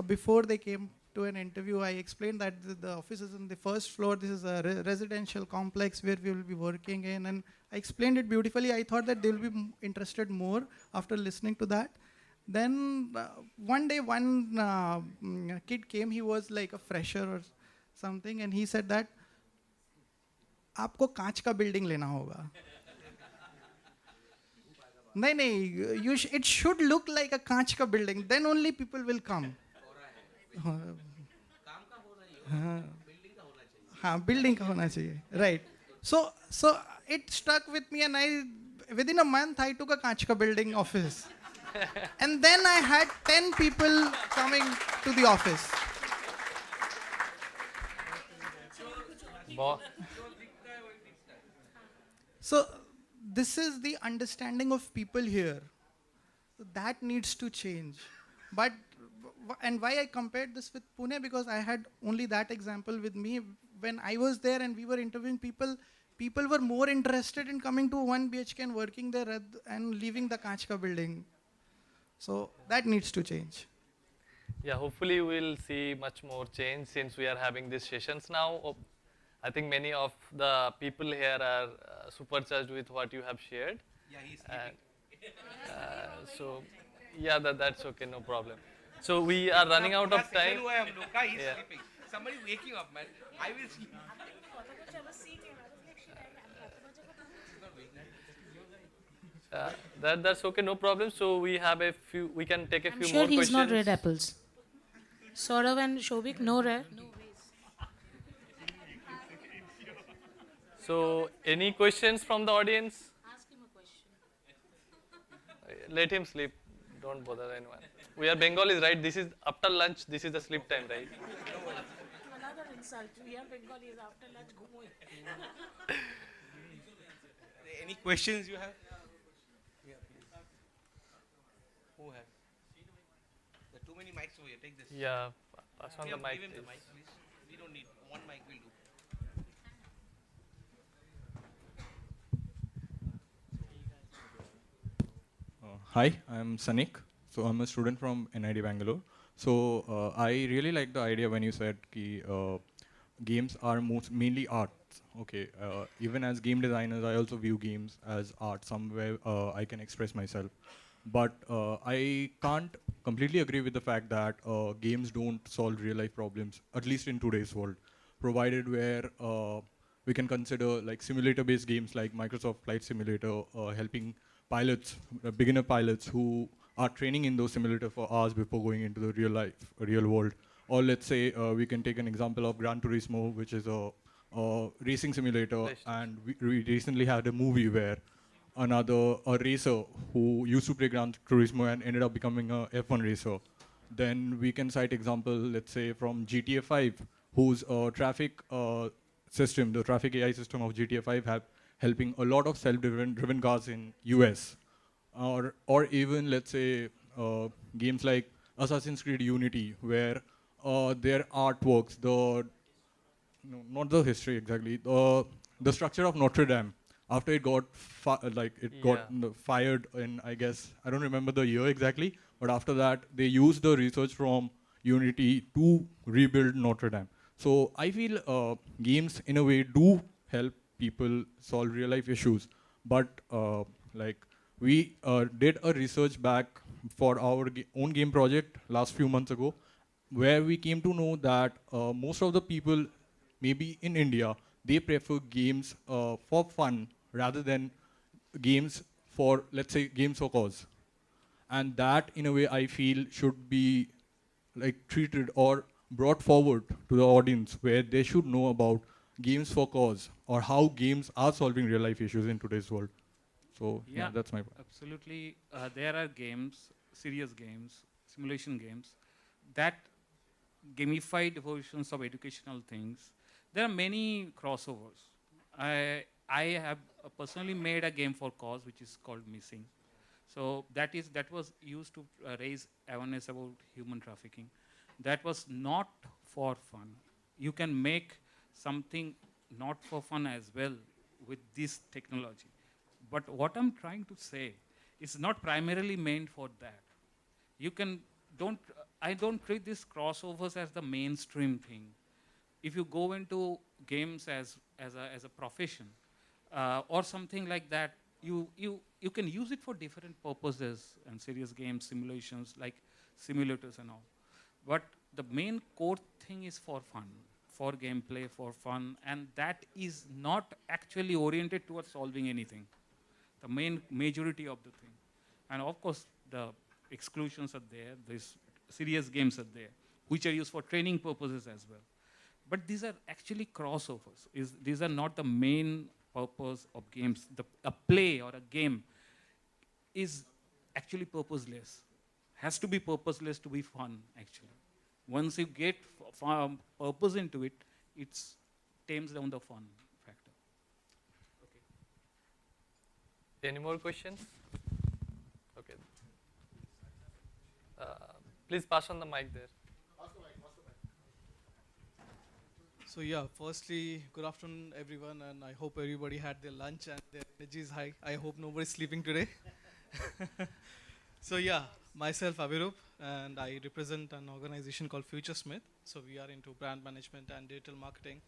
before they came to an interview. I explained that the office is on the first floor. This is a residential complex where we will be working in, and I explained it beautifully. I thought that they will be interested more after listening to that. Then one day, one kid came. He was like a fresher or something, and he said that आपको कांच का building लेना होगा. नहीं, it should look like a कांच का building. Then only people will come. हाँ, building का होना चाहिए. Right. So it stuck with me, and within a month I took a कांच का building office. And then I had 10 people coming to the office. So this is the understanding of people here. So that needs to change. But, and why I compared this with Pune, because I had only that example with me. When I was there and we were interviewing people, people were more interested in coming to 1 BHK and working there and leaving the Kachka building. So that needs to change. Yeah, hopefully we'll see much more change since we are having these sessions now. I think many of the people here are supercharged with what you have shared. Yeah, he's sleeping. So, yeah, that's okay, no problem. So we are running out of time. He's sleeping. Somebody waking up, man. I will sleep. That's okay, no problem. So we have a few. We can take a I'm few sure more he's questions. not red apples. Sourav and Shobik, no red. No ways. So any questions from the audience? Ask him a question. Let him sleep. Don't bother anyone. We are Bengalis, right? This is after lunch. This is the sleep time, right? Another insult. We are Bengalis after lunch. Any questions you have? Yeah, please. Who have? There are too many mics over here. Take this. Yeah, pass on the mic. Give him the please. mic, please. We don't need one mic. Will do. Hi, I'm Sanik. So I'm a student from NID Bangalore. So I really like the idea when you said ki, games are mainly arts. Okay, even as game designers, I also view games as art. Somewhere I can express myself. But I can't completely agree with the fact that games don't solve real life problems, at least in today's world. Provided where we can consider like simulator-based games like Microsoft Flight Simulator helping pilots, beginner pilots who are training in those simulators for hours before going into the real world. Or let's say we can take an example of Gran Turismo, which is a racing simulator, and we recently had a movie where a racer who used to play Gran Turismo and ended up becoming a F1 racer. Then we can cite example, let's say from GTA 5, whose traffic system, the traffic AI system of GTA 5 helping a lot of self-driven cars in US. Or even, let's say, games like Assassin's Creed Unity, where their artworks, not the history exactly, the structure of Notre Dame, after it got fired in, I guess, I don't remember the year exactly, but after that, they used the research from Unity to rebuild Notre Dame. So I feel games, in a way, do help people solve real-life issues, But like we did a research back for our own game project last few months ago, where we came to know that most of the people, maybe in India, they prefer games for fun rather than games for, let's say, games for cause. And that, in a way, I feel should be like treated or brought forward to the audience, where they should know about games for cause or how games are solving real life issues in today's world. So yeah, that's my point. Absolutely. There are games, serious games, simulation games, that gamified versions of educational things. There are many crossovers. I have personally made a game for cause which is called Missing. So that was used to raise awareness about human trafficking. That was not for fun. You can make something not for fun as well with this technology. But what I'm trying to say is not primarily meant for that. You can don't I don't treat these crossovers as the mainstream thing. If you go into games as a profession or something like that, you can use it for different purposes and serious games, simulations like simulators and all. But the main core thing is for fun, for gameplay, for fun, and that is not actually oriented towards solving anything. The main majority of the thing. And of course, the exclusions are there, these serious games are there, which are used for training purposes as well. But these are actually crossovers. These are not the main purpose of games. A play or a game is actually purposeless. Has to be purposeless to be fun, actually. Once you get purpose into it, it tames down the fun factor. Any more questions? Okay. Please pass on the mic there. So yeah, firstly, good afternoon everyone, and I hope everybody had their lunch and their energy is high. I hope nobody's sleeping today. So yeah, myself Avirup, and I represent an organization called FutureSmith. So we are into brand management and digital marketing.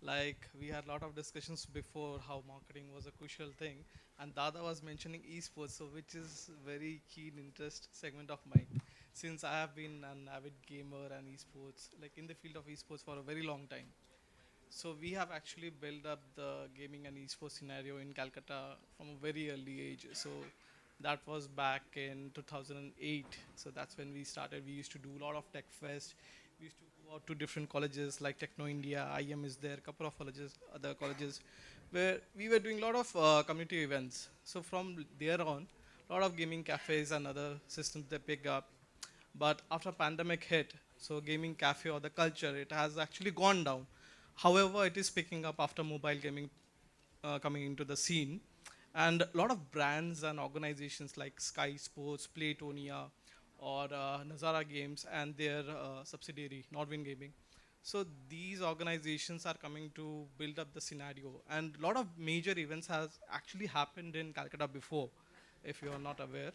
Like we had a lot of discussions before how marketing was a crucial thing, and Dada was mentioning esports, so which is very keen interest segment of mine, since I have been an avid gamer and esports, like in the field of esports for a very long time. So we have actually built up the gaming and esports scenario in Calcutta from a very early age. So that was back in 2008. So that's when we started. We used to do a lot of tech fest. We used to go out to different colleges like Techno India, IM is there, couple of colleges, other colleges, where we were doing a lot of community events. So from there on, a lot of gaming cafes and other systems they pick up. But after pandemic hit, so gaming cafe or the culture, it has actually gone down. However, it is picking up after mobile gaming coming into the scene. And a lot of brands and organizations like Sky Sports, Playtonia, or Nazara Games and their subsidiary, Nordwind Gaming. So these organizations are coming to build up the scenario. And a lot of major events has actually happened in Calcutta before, if you are not aware.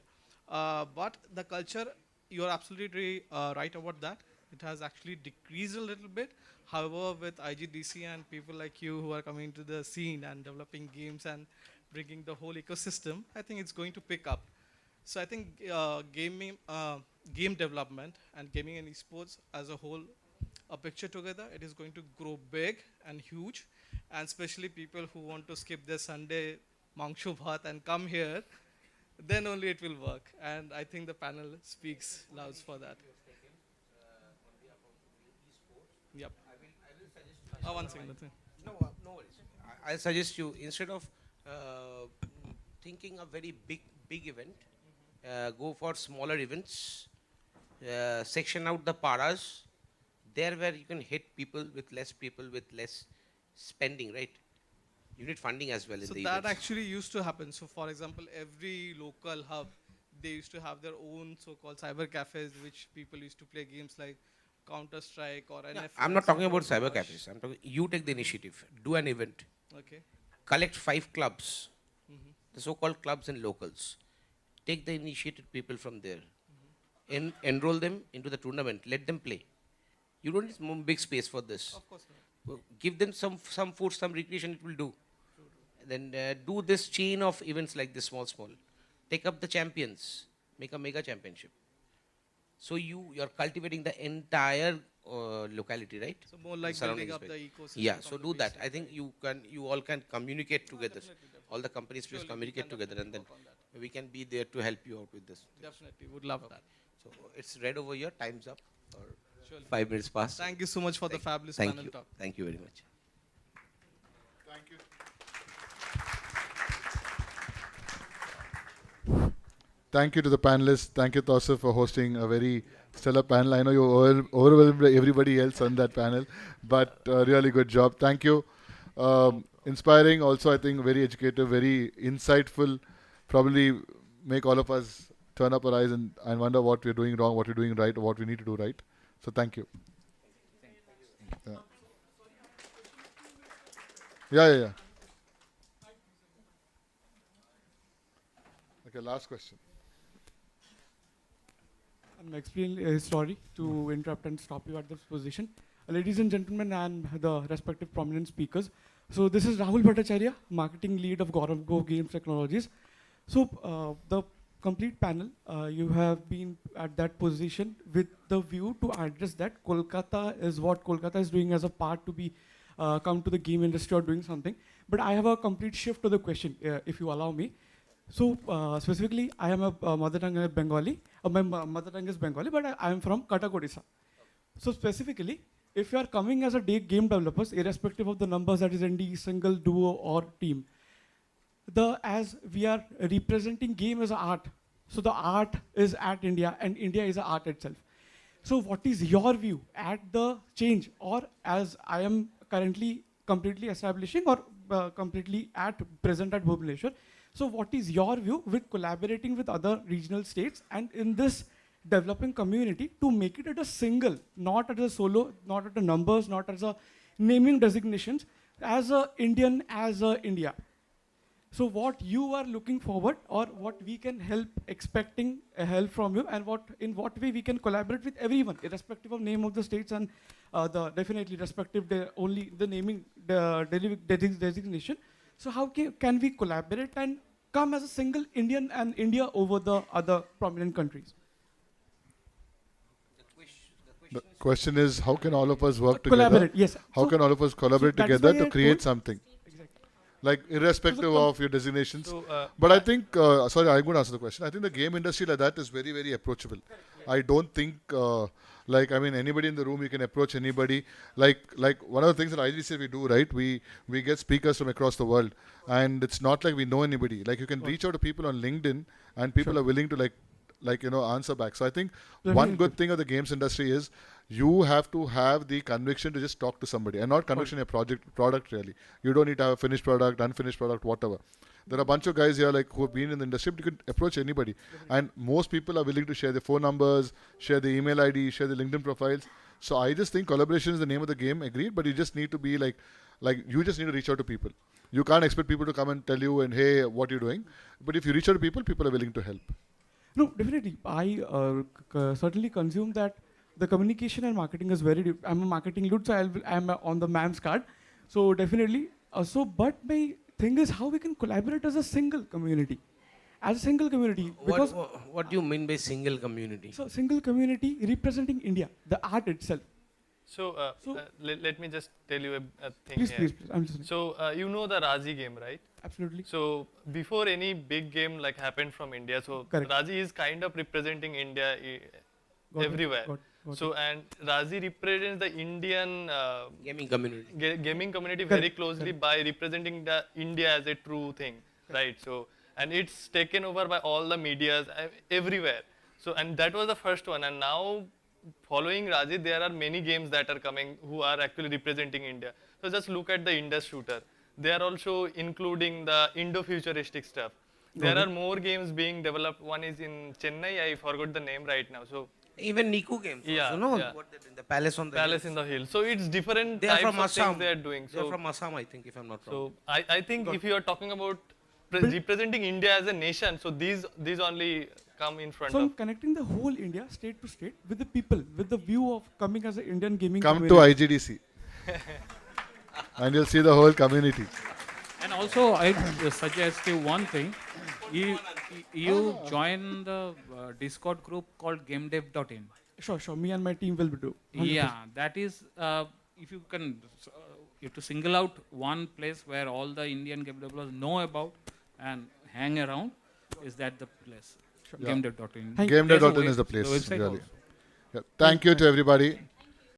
But the culture, you're absolutely right about that. It has actually decreased a little bit. However, with IGDC and people like you who are coming to the scene and developing games and bringing the whole ecosystem, I think it's going to pick up. So I think game development and gaming and esports as a whole, a picture together, it is going to grow big and huge. And especially people who want to skip their Sunday mangsho bhat and come here, then only it will work. And I think the panel speaks loud for that. Yep. Oh, one second. No worries. I'll suggest you, instead of thinking a very big event, go for smaller events, section out the paras, there where you can hit people with less spending, right? You need funding as well in So the that events. actually used to happen. So for example, every local hub, they used to have their own so-called cyber cafes, which people used to play games like Counter Strike or Yeah, NF. I'm not talking about cyber cafes. I'm talking, you take the initiative, do an event, Okay. collect 5 clubs, Mhm. the so-called clubs and locals. Take the initiated people from there, enroll them into the tournament, let them play. You don't need big space for this. Of course not. Give them some food, some recreation, it will do. Then do this chain of events like this, small, small. Take up the champions, make a mega championship. So you're cultivating the entire locality, right? So more like Surrounding building up the space. ecosystem. Yeah, from so the do that. base. I think you all can communicate together. All the companies please Surely we communicate can together, and then definitely work on that. we can be there to help you out with this. Definitely, would love that. So it's red over here. Time's up. Or Surely. 5 minutes past. Thank you so much for the fabulous Thank panel you. talk. Thank you very much. Thank you. Thank you to the panelists. Thank you, Tousif, for hosting a very stellar panel. I know you overwhelmed everybody else on that panel, but really good job. Thank you. Inspiring, also, I think, very educative, very insightful. Probably make all of us turn up our eyes and wonder what we're doing wrong, what we're doing right, or what we need to do right. So thank you. Yeah. Okay, last question. I'm extremely sorry to interrupt and stop you at this position. Ladies and gentlemen and the respective prominent speakers. So this is Rahul Bhattacharya, Marketing Lead of Go Games Technologies. So the complete panel, you have been at that position with the view to address that Kolkata is what Kolkata is doing as a part to be come to the game industry or doing something. But I have a complete shift to the question, if you allow me. So specifically, I am a mother tongue Bengali. My mother tongue is Bengali, but I am from Cuttack, Odisha. So specifically, if you are coming as a game developers, irrespective of the numbers, that is ND, single, duo, or team, as we are representing game as art, so the art is at India, and India is an art itself. So what is your view at the change, or as I am currently completely establishing or completely at present at Bhubaneswar? So what is your view with collaborating with other regional states and in this developing community to make it at a single, not at a solo, not at the numbers, not as a naming designations, as a Indian, as a India? So what you are looking forward, or what we can help expecting help from you, and in what way we can collaborate with everyone, irrespective of name of the states and definitely respective only the naming designation. So how can we collaborate and come as a single Indian and India over the other prominent countries? The question is, how can all of us work Collaborate, together? yes. How So- can all of us collaborate that is together why to I create told- something? Exactly. Like, irrespective of your designations. So, But I think, sorry, I'm going to answer the question. I think the game industry like that is very, very approachable. I don't think, anybody in the room, you can approach anybody. Like one of the things that IGDC we do, right? We get speakers from across the world, and it's not like we know anybody. Like, you can reach out to people on LinkedIn, and people are willing to answer back. So I think one good thing of the games industry is you have to have the conviction to just talk to somebody, and not conviction in a product really. You don't need to have a finished product, unfinished product, whatever. There are a bunch of guys here who have been in the industry, but you can approach anybody. And most people are willing to share their phone numbers, share the email ID, share the LinkedIn profiles. So I just think collaboration is the name of the game, agreed, but you just need to be you just need to reach out to people. You can't expect people to come and tell you and, hey, what you're doing. But if you reach out to people, people are willing to help. No, definitely. I certainly consume that the communication and marketing is very. I'm a marketing lead, so I'm on the MAM's card. So definitely. But my thing is how we can collaborate as a single community. As a single community. Because What do you mean by single community? so single community representing India, the art itself. So, let me just tell you a thing Please, here. please. I'm just listening. So, you know the Razi game, right? Absolutely. So, before any big game happened from India, so Correct. Razi is kind of representing India Got it, everywhere. got So, and Razi represents the Indian Gaming community. gaming community Correct, very closely by representing the India as a true thing, right? So, and it's taken over by all the medias everywhere. So, and that was the first one, and now following Raji, there are many games that are coming who are actually representing India. So just look at the Indus shooter. They are also including the Indo-futuristic stuff. There are more games being developed. One is in Chennai, I forgot the name right now. So Even Niku games. Yeah, also, no? yeah. What they're doing, the Palace on the Palace Hills. in the Hill. So it's different They are types from of Assam. things they are doing. They're So, from Assam, I think, if I'm not wrong. so I think if you are talking about representing India as a nation, so these only come in front So I'm of. connecting the whole India, state to state, with the people, with the view of coming as an Indian gaming Come to community. IGDC. And you'll see the whole community. And also, I suggest you one thing. You join the Discord group called GameDev.in. Sure, sure. Me and my team will do. 100%. Yeah, that is, if you can, you have to single out one place where all the Indian game developers know about and hang around, is that the place? Sure. Yeah. GameDev.in. Thank you. GameDev.in is the place. website Really. also. Yeah. Thank you to everybody.